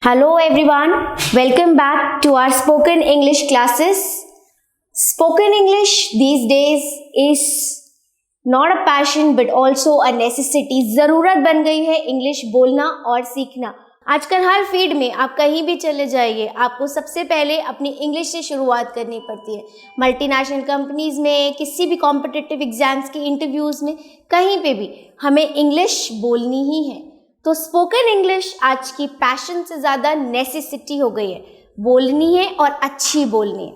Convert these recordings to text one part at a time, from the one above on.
Hello everyone, welcome back to our spoken English classes. Spoken English these days is not a passion but also a necessity. ज़रूरत बन गई है English बोलना और सीखना. आजकल हर फील्ड में आप कहीं भी चले जाइए, आपको सबसे पहले अपनी इंग्लिश से शुरुआत करनी पड़ती है. मल्टीनेशनल कंपनीज में, किसी भी कॉम्पिटिटिव एग्जाम्स के इंटरव्यूज़ में, कहीं पे भी हमें इंग्लिश बोलनी ही है. तो स्पोकन इंग्लिश आज की पैशन से ज़्यादा नेसेसिटी हो गई है. बोलनी है और अच्छी बोलनी है.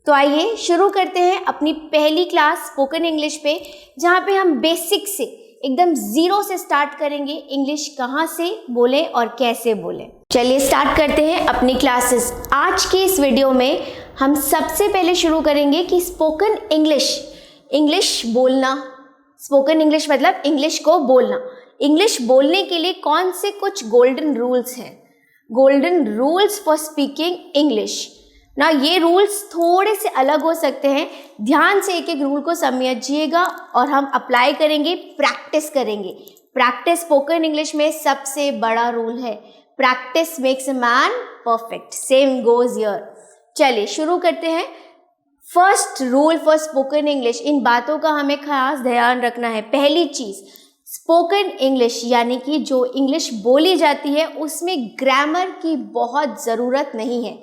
तो आइए शुरू करते हैं अपनी पहली क्लास स्पोकन इंग्लिश पे, जहाँ पे हम बेसिक से एकदम ज़ीरो से स्टार्ट करेंगे. इंग्लिश कहाँ से बोलें और कैसे बोलें. चलिए स्टार्ट करते हैं अपनी क्लासेस. आज की इस वीडियो में हम सबसे पहले शुरू करेंगे कि स्पोकन इंग्लिश बोलना. स्पोकन इंग्लिश मतलब इंग्लिश को बोलना. इंग्लिश बोलने के लिए कौन से कुछ गोल्डन रूल्स हैं. Golden rules for speaking English. ना ये रूल्स थोड़े से अलग हो सकते हैं. ध्यान से एक एक रूल को समझिएगा और हम अप्लाई करेंगे, प्रैक्टिस करेंगे. प्रैक्टिस स्पोकन इंग्लिश में सबसे बड़ा रूल है. Practice makes a man perfect. Same goes here. चलिए शुरू करते हैं. First rule for spoken English. इन बातों का हमें खास ध्यान रखना है. पहली चीज़, स्पोकन इंग्लिश यानी कि जो इंग्लिश बोली जाती है उसमें ग्रामर की बहुत ज़रूरत नहीं है.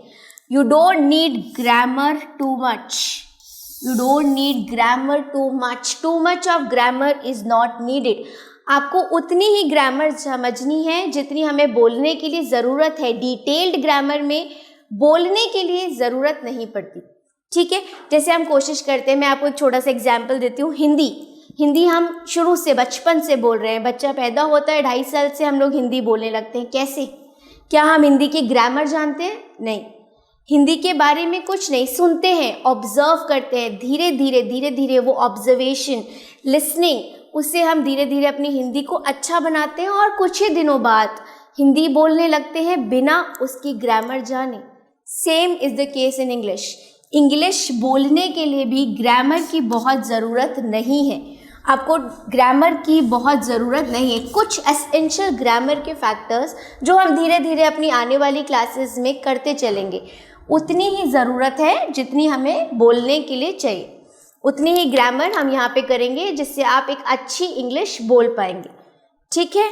You don't need grammar too much. You don't need grammar too much. Too much of grammar is not needed. आपको उतनी ही ग्रामर समझनी है जितनी हमें बोलने के लिए ज़रूरत है. डिटेल्ड ग्रामर में बोलने के लिए ज़रूरत नहीं पड़ती. ठीक है, जैसे हम कोशिश करते हैं, मैं आपको एक छोटा सा एग्जाम्पल देती हूँ. हिंदी हम शुरू से बचपन से बोल रहे हैं. बच्चा पैदा होता है 2.5 साल से हम लोग हिंदी बोलने लगते हैं. कैसे? क्या हम हिंदी की ग्रामर जानते हैं? नहीं. हिंदी के बारे में कुछ नहीं. सुनते हैं, ऑब्जर्व करते हैं. धीरे धीरे वो ऑब्जर्वेशन, लिसनिंग, उससे हम धीरे धीरे अपनी हिंदी को अच्छा बनाते हैं और कुछ ही दिनों बाद हिंदी बोलने लगते हैं बिना उसकी ग्रामर जाने. Same is the case in English. English बोलने के लिए भी ग्रामर की बहुत ज़रूरत नहीं है. आपको ग्रामर की बहुत ज़रूरत नहीं है. कुछ एसेंशियल ग्रामर के फैक्टर्स जो हम धीरे धीरे अपनी आने वाली क्लासेस में करते चलेंगे, उतनी ही ज़रूरत है जितनी हमें बोलने के लिए चाहिए. उतनी ही ग्रामर हम यहाँ पे करेंगे जिससे आप एक अच्छी इंग्लिश बोल पाएंगे. ठीक है,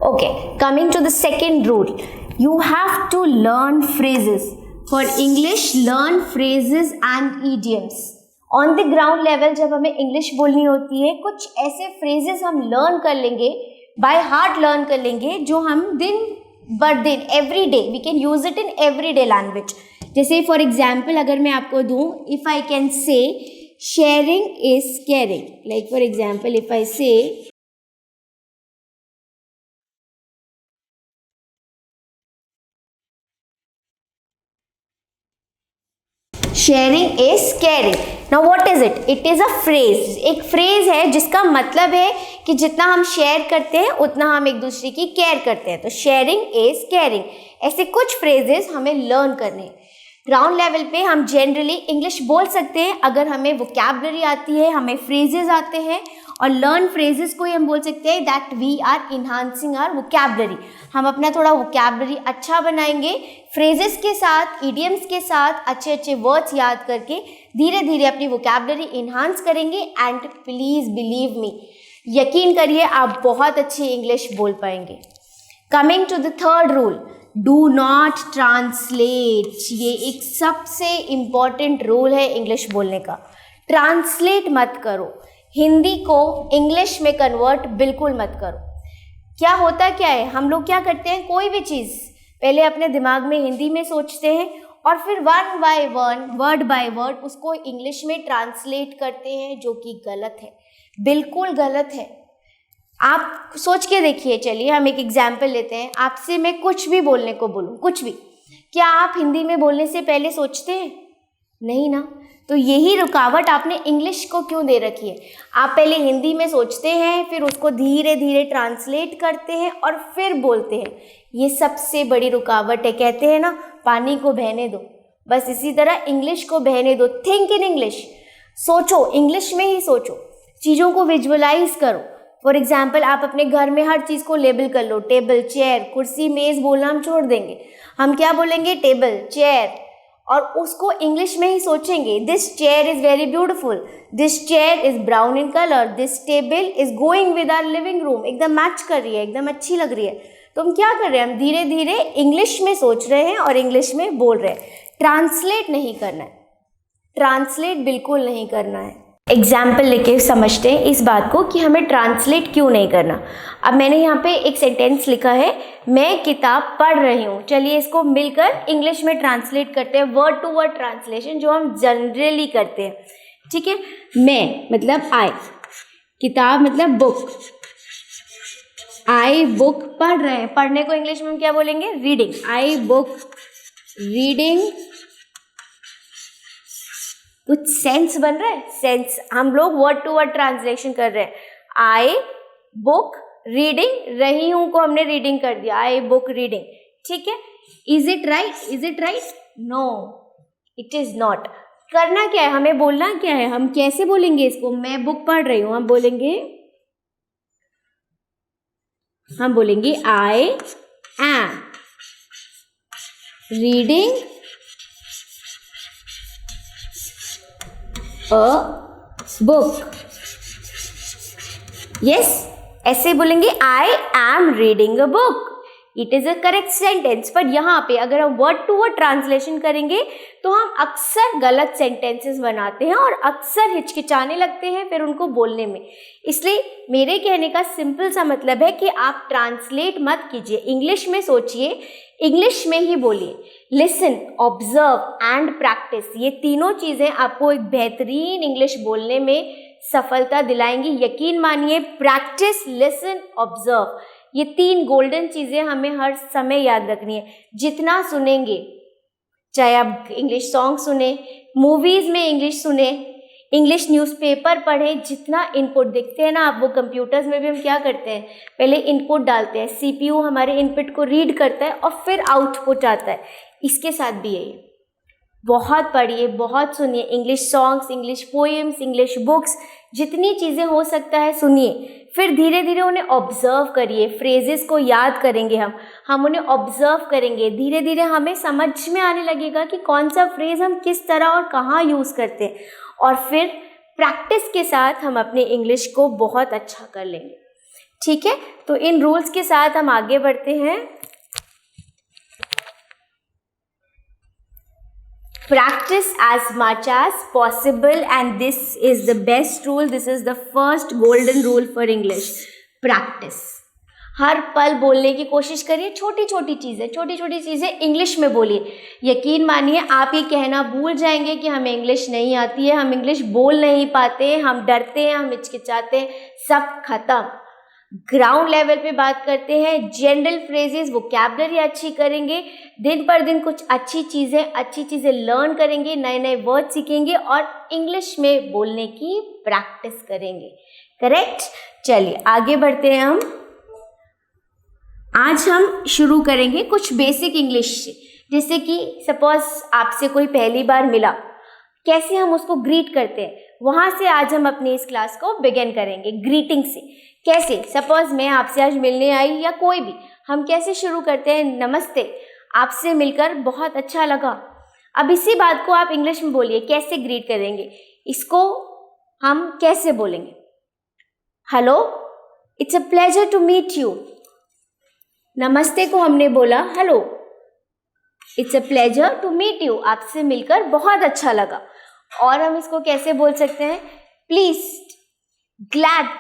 okay. Coming to the second rule, you have to learn phrases. For English learn phrases and idioms. On the ground level जब हमें इंग्लिश बोलनी होती है, कुछ ऐसे फ्रेजेस हम लर्न कर लेंगे, बाय हार्ट लर्न कर लेंगे, जो हम दिन बर दिन every day we can use it in everyday language. जैसे फॉर एग्जाम्पल अगर मैं आपको दूँ, if I can say sharing is caring. Like for example if I say sharing is caring. Now what is it? It is a phrase. एक phrase है जिसका मतलब है कि जितना हम शेयर करते हैं उतना हम एक दूसरे की केयर करते हैं. तो शेयरिंग इज केयरिंग. ऐसे कुछ फ्रेजेस हमें लर्न करने. ग्राउंड लेवल पे हम जनरली इंग्लिश बोल सकते हैं अगर हमें वोकैबुलरी आती है, हमें फ्रेजेस आते हैं. और लर्न फ्रेजेस को ही हम बोल सकते हैं that we are enhancing our vocabulary. हम अपना थोड़ा वोकैबुलरी अच्छा बनाएंगे. फ्रेजेस के साथ, इडियम्स के साथ अच्छे अच्छे वर्ड्स याद करके धीरे धीरे अपनी वोकैबुलरी इन्हांस करेंगे. एंड प्लीज़ बिलीव मी, यकीन करिए आप बहुत अच्छी इंग्लिश बोल पाएंगे. Coming to the third rule, do not translate. ये एक सबसे इम्पॉर्टेंट रूल है इंग्लिश बोलने का. ट्रांसलेट मत करो. हिंदी को इंग्लिश में कन्वर्ट बिल्कुल मत करो. क्या होता क्या है, हम लोग क्या करते हैं, कोई भी चीज़ पहले अपने दिमाग में हिंदी में सोचते हैं और फिर one by one, word by word उसको इंग्लिश में ट्रांसलेट करते हैं, जो कि गलत है, बिल्कुल गलत है. आप सोच के देखिए. चलिए हम एक एग्जाम्पल लेते हैं. आपसे मैं कुछ भी बोलने को बोलूँ, कुछ भी, क्या आप हिंदी में बोलने से पहले सोचते हैं? नहीं ना. तो यही रुकावट आपने इंग्लिश को क्यों दे रखी है. आप पहले हिंदी में सोचते हैं, फिर उसको धीरे धीरे ट्रांसलेट करते हैं और फिर बोलते हैं. ये सबसे बड़ी रुकावट है. कहते हैं ना, पानी को बहने दो. बस इसी तरह इंग्लिश को बहने दो. Think in English. सोचो, इंग्लिश में ही सोचो. चीज़ों को विजुअलाइज करो. फॉर एग्जाम्पल आप अपने घर में हर चीज़ को लेबल कर लो, टेबल, चेयर, कुर्सी, मेज़ बोलना हम छोड़ देंगे, हम क्या बोलेंगे, टेबल, चेयर, और उसको इंग्लिश में ही सोचेंगे, this chair is very beautiful, this chair is brown in colour, this table is going with our living room, एकदम मैच कर रही है, एकदम अच्छी लग रही है। तो हम क्या कर रहे हैं, हम धीरे धीरे इंग्लिश में सोच रहे हैं और इंग्लिश में बोल रहे हैं। ट्रांसलेट नहीं करना है, ट्रांसलेट बिल्कुल नहीं करना है। एग्जाम्पल लेके समझते हैं इस बात को कि हमें ट्रांसलेट क्यों नहीं करना। अब मैंने यहाँ पे एक सेंटेंस लिखा है, मैं किताब पढ़ रही हूँ। चलिए इसको मिलकर इंग्लिश में ट्रांसलेट करते हैं, वर्ड टू वर्ड ट्रांसलेशन जो हम जनरली करते हैं। ठीक है, मैं मतलब आई, किताब मतलब बुक, आई बुक पढ़ रहे हैं, पढ़ने को इंग्लिश में हम क्या बोलेंगे, रीडिंग, आई बुक रीडिंग। कुछ सेंस बन रहा है, सेंस, हम लोग वर्ड टू वर्ड ट्रांसलेशन कर रहे हैं। आई बुक रीडिंग, रही हूं को हमने रीडिंग कर दिया, आई बुक रीडिंग। ठीक है, is it right, is it right, no it is not. करना क्या है, हमें बोलना क्या है, हम कैसे बोलेंगे इसको, मैं बुक पढ़ रही हूं, हम बोलेंगे I am reading a book. Yes, ऐसे बोलेंगे, I am reading a book, it is a correct sentence. पर यहाँ पे अगर हम वर्ड टू वर्ड ट्रांसलेशन करेंगे तो हम अक्सर गलत सेंटेंसेस बनाते हैं और अक्सर हिचकिचाने लगते हैं फिर उनको बोलने में। इसलिए मेरे कहने का सिंपल सा मतलब है कि आप ट्रांसलेट मत कीजिए, इंग्लिश में सोचिए, इंग्लिश में ही बोलिए। लिसन, ऑब्जर्व एंड प्रैक्टिस, ये तीनों चीज़ें आपको एक बेहतरीन इंग्लिश बोलने में सफलता दिलाएंगी। यकीन मानिए, प्रैक्टिस, लिसन, ऑब्जर्व, ये 3 गोल्डन चीज़ें हमें हर समय याद रखनी है। जितना सुनेंगे, चाहे आप इंग्लिश सॉन्ग सुने, मूवीज़ में इंग्लिश सुने, इंग्लिश न्यूज़पेपर पढ़ें, जितना इनपुट देखते हैं ना आप, वो कंप्यूटर्स में भी हम क्या करते हैं, पहले इनपुट डालते हैं, सीपीयू हमारे इनपुट को रीड करता है और फिर आउटपुट आता है। इसके साथ भी है, बहुत पढ़िए, बहुत सुनिए, English songs, English poems, English books, जितनी चीज़ें हो सकता है सुनिए। फिर धीरे धीरे उन्हें ऑब्जर्व करिए, फ्रेजेस को याद करेंगे हम उन्हें ऑब्जर्व करेंगे, धीरे धीरे हमें समझ में आने लगेगा कि कौन सा फ्रेज हम किस तरह और कहाँ यूज़ करते हैं, और फिर प्रैक्टिस के साथ हम अपने इंग्लिश को बहुत अच्छा कर लेंगे। ठीक है, तो इन रूल्स के साथ हम आगे बढ़ते हैं। Practice as much as possible, and this is the best rule, this is the first golden rule for English. Practice, हर पल बोलने की कोशिश करिए, छोटी छोटी चीज़ें इंग्लिश में बोलिए। यकीन मानिए, आप ये कहना भूल जाएंगे कि हमें इंग्लिश नहीं आती है, हम इंग्लिश बोल नहीं पाते, हम डरते हैं, हम हिचकिचाते हैं, सब खत्म। ग्राउंड लेवल पे बात करते हैं, जनरल फ्रेजेस, वोकैबुलरी अच्छी करेंगे, दिन पर दिन कुछ अच्छी चीज़ें लर्न करेंगे, नए नए वर्ड सीखेंगे और इंग्लिश में बोलने की प्रैक्टिस करेंगे। करेक्ट, चलिए आगे बढ़ते हैं। आज हम शुरू करेंगे कुछ बेसिक इंग्लिश से, जैसे कि सपोज आपसे कोई पहली बार मिला, कैसे हम उसको ग्रीट करते हैं, वहाँ से आज हम अपनी इस क्लास को बिगिन करेंगे, ग्रीटिंग से। कैसे, सपोज मैं आपसे आज मिलने आई या कोई भी, हम कैसे शुरू करते हैं, नमस्ते, आपसे मिलकर बहुत अच्छा लगा। अब इसी बात को आप इंग्लिश में बोलिए, कैसे ग्रीट करेंगे, इसको हम कैसे बोलेंगे, hello, it's a pleasure to meet you. नमस्ते को हमने बोला hello, it's a pleasure to meet you, आपसे मिलकर बहुत अच्छा लगा। और हम इसको कैसे बोल सकते हैं, प्लीज्ड, ग्लैड,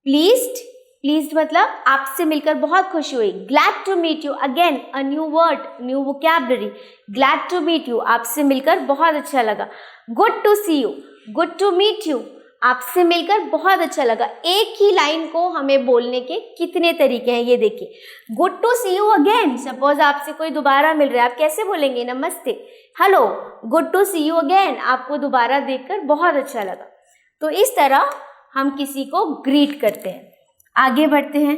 प्लीज्ड मतलब आपसे मिलकर बहुत खुशी हुई, glad to meet you, again a new word, new vocabulary, glad to meet you, आपसे मिलकर बहुत अच्छा लगा। Good to see you, good to meet you, आपसे मिलकर बहुत अच्छा लगा। एक ही लाइन को हमें बोलने के कितने तरीके हैं ये देखिए। Good to see you again, suppose आपसे कोई दोबारा मिल रहा है, आप कैसे बोलेंगे, नमस्ते, hello, good to see you again, आपको दोबारा देखकर बहुत अच्छा लगा। तो इस तरह हम किसी को ग्रीट करते हैं। आगे बढ़ते हैं।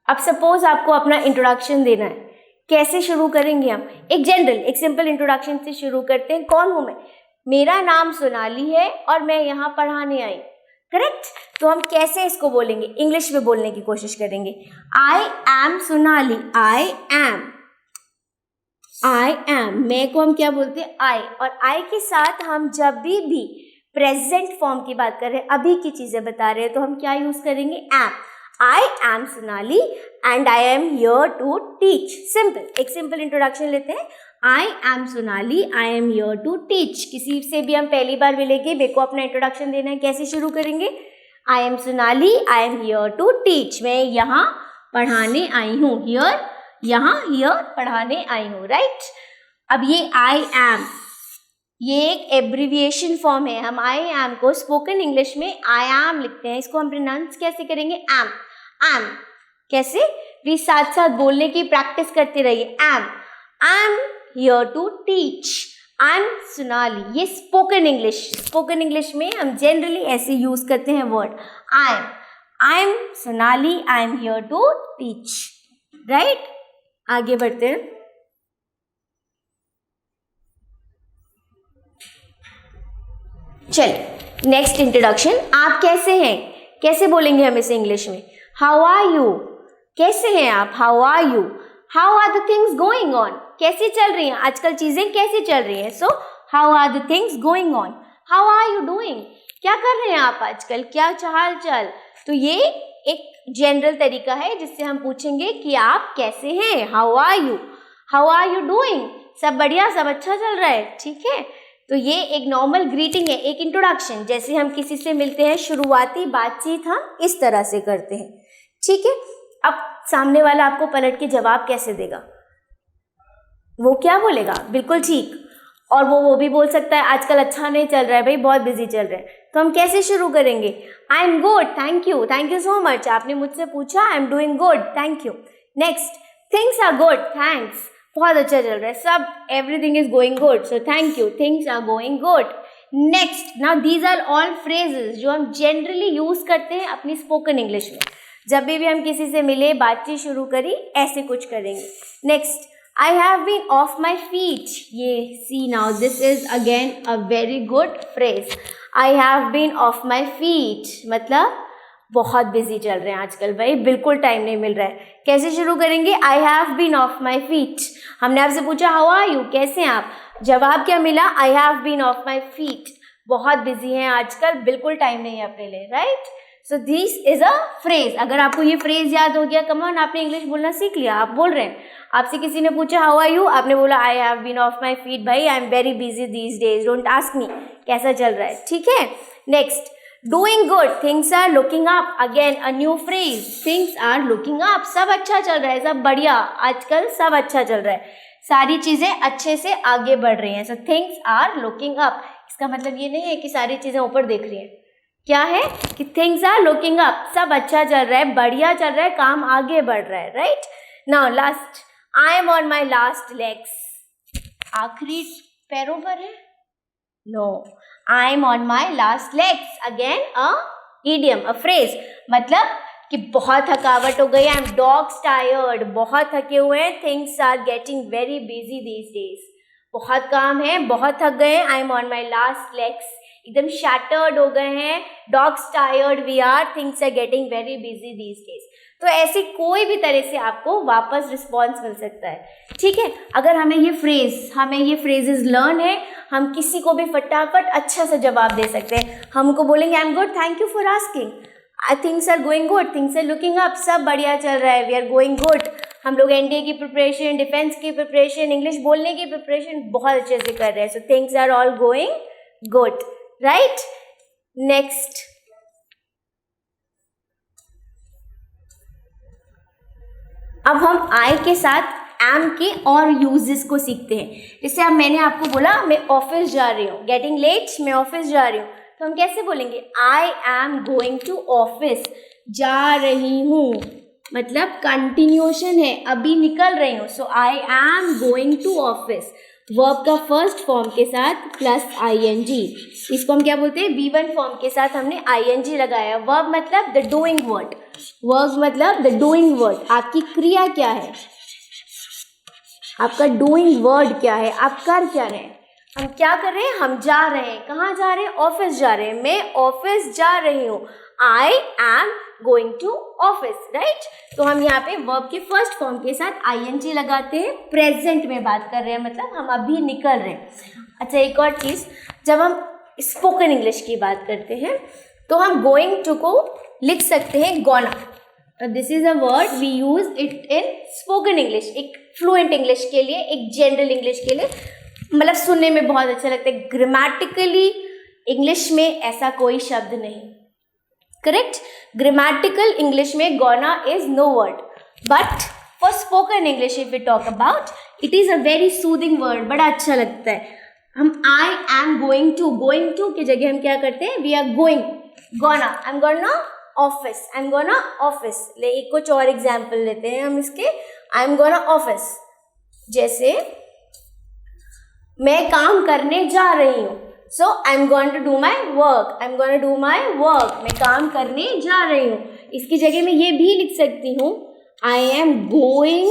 अब सपोज आपको अपना इंट्रोडक्शन देना है, कैसे शुरू करेंगे हम, एक जनरल, एक सिंपल इंट्रोडक्शन से शुरू करते हैं। कौन हूँ मैं, मेरा नाम सोनाली है और मैं यहाँ पढ़ाने आई। करेक्ट। तो हम कैसे इसको बोलेंगे, इंग्लिश में बोलने की कोशिश करेंगे। I am Sonali, I M, मैं को हम क्या बोलते हैं, आई, और आई के साथ हम जब भी प्रेजेंट फॉर्म की बात कर रहे हैं, अभी की चीजें बता रहे हैं, तो हम क्या यूज करेंगे, am. I am Sonali and I am here to teach. Simple, एक सिंपल इंट्रोडक्शन लेते हैं। I am Sonali, I am here to teach. किसी से भी हम पहली बार मिलेंगे, मेरे को अपना इंट्रोडक्शन देना है, कैसे शुरू करेंगे, I am Sonali, I am here to teach. मैं यहाँ पढ़ाने आई हूँ, हियर, यहाँ हियर पढ़ाने आई हूँ, राइट। अब ये आई एम, ये एक एब्रिविएशन फॉर्म है। हम आई एम को स्पोकन इंग्लिश में आई एम लिखते हैं, इसको हम प्रोनाउंस कैसे करेंगे, एम। एम कैसे, प्लीज साथ साथ बोलने की प्रैक्टिस करते रहिए। Am, I am here to teach, I am Sonali. ये स्पोकन इंग्लिश में हम जनरली ऐसे यूज करते हैं word, I am Sonali, I am here to teach, right. आगे बढ़ते हैं। चलिए नेक्स्ट इंट्रोडक्शन, आप कैसे हैं, कैसे बोलेंगे हम इसे इंग्लिश में, हाउ आर यू, कैसे हैं आप, how are you, how are the things going on, कैसी चल रही हैं आजकल चीजें, कैसी चल रही हैं। So how are the things going on, how are you doing, क्या कर रहे हैं आप आजकल, क्या हाल चाल। तो ये एक जनरल तरीका है जिससे हम पूछेंगे कि आप कैसे हैं, हाउ आर यू डूइंग, सब बढ़िया, सब अच्छा चल रहा है, ठीक है। तो ये एक नॉर्मल ग्रीटिंग है, एक इंट्रोडक्शन, जैसे हम किसी से मिलते हैं, शुरुआती बातचीत हम इस तरह से करते हैं, ठीक है। अब सामने वाला आपको पलट के जवाब कैसे देगा, वो क्या बोलेगा, बिल्कुल ठीक, और वो भी बोल सकता है आजकल अच्छा नहीं चल रहा है भाई, बहुत बिजी चल रहा है। तो हम कैसे शुरू करेंगे, I am good, thank you so much, आपने मुझसे पूछा, I am doing good, thank you. Next, things are good, thanks, बहुत अच्छा चल रहा है, सब everything is going good, so thank you, things are going good. Next, now these are all phrases जो हम जनरली यूज करते हैं अपनी स्पोकन इंग्लिश में, जब भी हम किसी से मिले, बातचीत शुरू करी, ऐसे कुछ करेंगे। Next, I have been off my feet. ये see now, this is again a very good phrase. I have been off my feet. मतलब बहुत बिजी चल रहे हैं आजकल भाई, बिल्कुल टाइम नहीं मिल रहा है। कैसे शुरू करेंगे, I have been off my feet. हमने आपसे पूछा how are you, कैसे हैं आप, जवाब क्या मिला, I have been off my feet. बहुत बिजी हैं आजकल, बिल्कुल टाइम नहीं है अपने लिए, right. So this is a phrase. अगर आपको ये फ्रेज याद हो गया, कम ऑन, आपने इंग्लिश बोलना सीख लिया, आप बोल रहे हैं। आपसे किसी ने पूछा हाउ आर यू, आपने बोला I have been off my feet, भाई I am very busy these days, don't ask me कैसा चल रहा है, ठीक है। Next, doing good, things are looking up, again a new phrase, things are looking up, सब अच्छा चल रहा है, सब बढ़िया, आजकल सब अच्छा चल रहा है, सारी चीजें अच्छे से आगे बढ़ रही हैं। So things are looking up, इसका मतलब ये नहीं है कि सारी चीजें ऊपर देख रही हैं, क्या है कि थिंग्स आर लुकिंग अप, सब अच्छा चल रहा है, बढ़िया चल रहा है, काम आगे बढ़ रहा है, right. Now last, I am on my last legs, आखिरी पैरों पर है, no, I am on my last legs, again a idiom, a phrase, मतलब कि बहुत थकावट हो गई, आई एम डॉग्स टायर्ड, बहुत थके हुए हैं, things are getting very busy these days, बहुत काम है, बहुत थक गए हैं, I am on my last legs, एकदम शैटर्ड हो गए हैं, dogs tired we are, things are getting very busy these days. तो ऐसी कोई भी तरह से आपको वापस रिस्पॉन्स मिल सकता है, ठीक है। अगर हमें ये फ्रेजेस लर्न है, हम किसी को भी फटाफट अच्छा सा जवाब दे सकते हैं। हमको बोलेंगे I am good, thank you for asking, things are going good, things are looking up, सब बढ़िया चल रहा है, वी आर गोइंग गुड। हम लोग एनडीए की प्रिपरेशन, डिफेंस की प्रिपरेशन, इंग्लिश बोलने की प्रिपरेशन बहुत अच्छे से कर रहे हैं, so things are all going good, right. Next, अब हम आई के साथ एम के और यूजेस को सीखते हैं। जैसे अब मैंने आपको बोला मैं ऑफिस जा रही हूँ, गेटिंग लेट, मैं ऑफिस जा रही हूँ, तो हम कैसे बोलेंगे, I am going to office, जा रही हूँ, मतलब कंटिन्यूशन है, अभी निकल रही हूँ, so I am going to office, verb का फर्स्ट फॉर्म के साथ प्लस ING, इसको हम क्या बोलते हैं, V1 फॉर्म के साथ हमने ING लगाया। वर्ब मतलब द डूइंग वर्ड, वर्ब मतलब द डूइंग वर्ड, आपकी क्रिया क्या है, आपका डूइंग वर्ड क्या है, आप कर क्या रहे हैं, हम क्या कर रहे हैं, हम जा रहे हैं, कहाँ जा रहे हैं, ऑफिस जा रहे हैं, मैं ऑफिस जा रही हूँ, I am going to office, right. तो हम यहाँ पे वर्ब के फर्स्ट फॉर्म के साथ ing लगाते हैं, प्रेजेंट में बात कर रहे हैं, मतलब हम अभी निकल रहे हैं। अच्छा, एक और चीज़, जब हम स्पोकन इंग्लिश की बात करते हैं तो हम गोइंग टू को लिख सकते हैं gonna. This is a word we use it in spoken English, एक फ्लुएंट इंग्लिश के लिए, एक जनरल इंग्लिश के लिए, मतलब सुनने में बहुत अच्छा लगता है। ग्रामेटिकली इंग्लिश में ऐसा कोई शब्द नहीं, करेक्ट। ग्रामेटिकल इंग्लिश में gonna is no word, but for spoken English if we talk about, it is a very soothing word, बड़ा अच्छा लगता है। हम आई एम गोइंग टू की जगह हम क्या करते हैं, we are going, gonna, I am gonna office, I am gonna office. ले कुछ और एग्जाम्पल लेते हैं हम इसके, आई एम गोना ऑफिस, जैसे मैं काम करने जा रही हूँ, so I am going to do my work, I am going to do my work, मैं काम करने जा रही हूँ। इसकी जगह मैं ये भी लिख सकती हूँ, I am going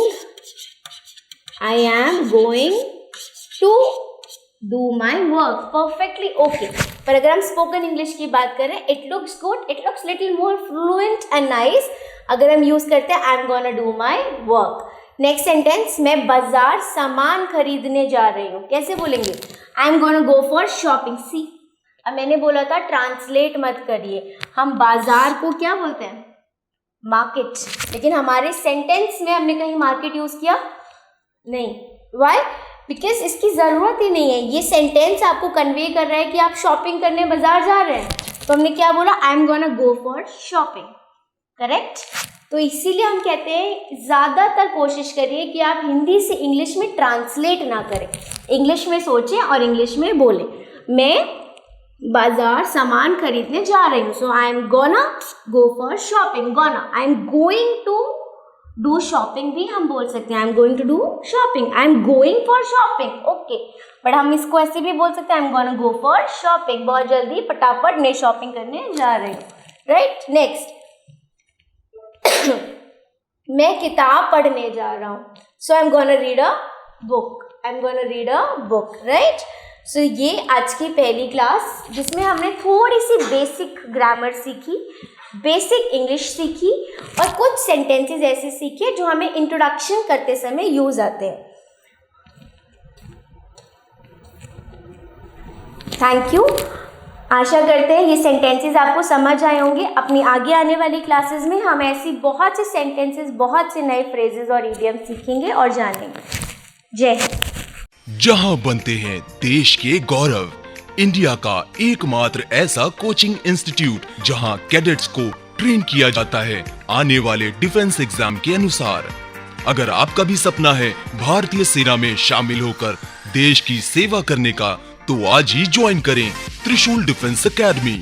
to do my work, perfectly okay. पर अगर हम स्पोकन इंग्लिश की बात करें, it looks good, it looks little more fluent and nice अगर हम यूज करते हैं I am gonna do my work. Next sentence, मैं बाजार सामान खरीदने जा रही हूँ, कैसे बोलेंगे, I am gonna go for shopping. See, अब मैंने बोला था ट्रांसलेट मत करिए, हम बाजार को क्या बोलते हैं, मार्केट, लेकिन हमारे सेंटेंस में हमने कहीं मार्केट यूज किया नहीं। वाई? बिकॉज इसकी ज़रूरत ही नहीं है, ये सेंटेंस आपको कन्वे कर रहा है कि आप शॉपिंग करने बाजार जा रहे हैं, तो हमने क्या बोला, आई am gonna go for shopping, correct. तो इसीलिए हम कहते हैं ज़्यादातर कोशिश करिए कि आप हिंदी से इंग्लिश में ट्रांसलेट ना करें, इंग्लिश में सोचें और इंग्लिश में बोलें। मैं बाजार सामान खरीदने जा रही हूँ, so I am gonna go for shopping, gonna, I am going to do shopping भी हम बोल सकते हैं, I am going to do shopping, I am going for shopping, okay. But हम इसको ऐसे भी बोल सकते हैं, I am gonna go for shopping, बहुत जल्दी फटाफट मैं शॉपिंग करने जा रही हूँ, राइट। नेक्स्ट, मैं किताब पढ़ने जा रहा हूँ, so I am gonna read a book, I am gonna read a book, right. So ये आज की पहली क्लास जिसमें हमने थोड़ी सी बेसिक ग्रामर सीखी, बेसिक इंग्लिश सीखी और कुछ सेंटेंसेस ऐसे सीखे जो हमें इंट्रोडक्शन करते समय यूज आते हैं। थैंक यू, आशा करते हैं ये सेंटेंसेस आपको समझ आए होंगे। अपनी आगे आने वाली क्लासेस में हम ऐसी बहुत से सेंटेंसेस, बहुत से नए फ्रेजेस और इडियम सीखेंगे और जानेंगे। जय हिंद। जहां बनते हैं देश के गौरव, इंडिया का एकमात्र ऐसा कोचिंग इंस्टीट्यूट जहां कैडेट्स को ट्रेन किया जाता है आने वाले डिफेंस एग्जाम के अनुसार। अगर आपका भी सपना है भारतीय सेना में शामिल होकर देश की सेवा करने का, तो आज ही ज्वाइन करें त्रिशूल डिफेंस एकेडमी।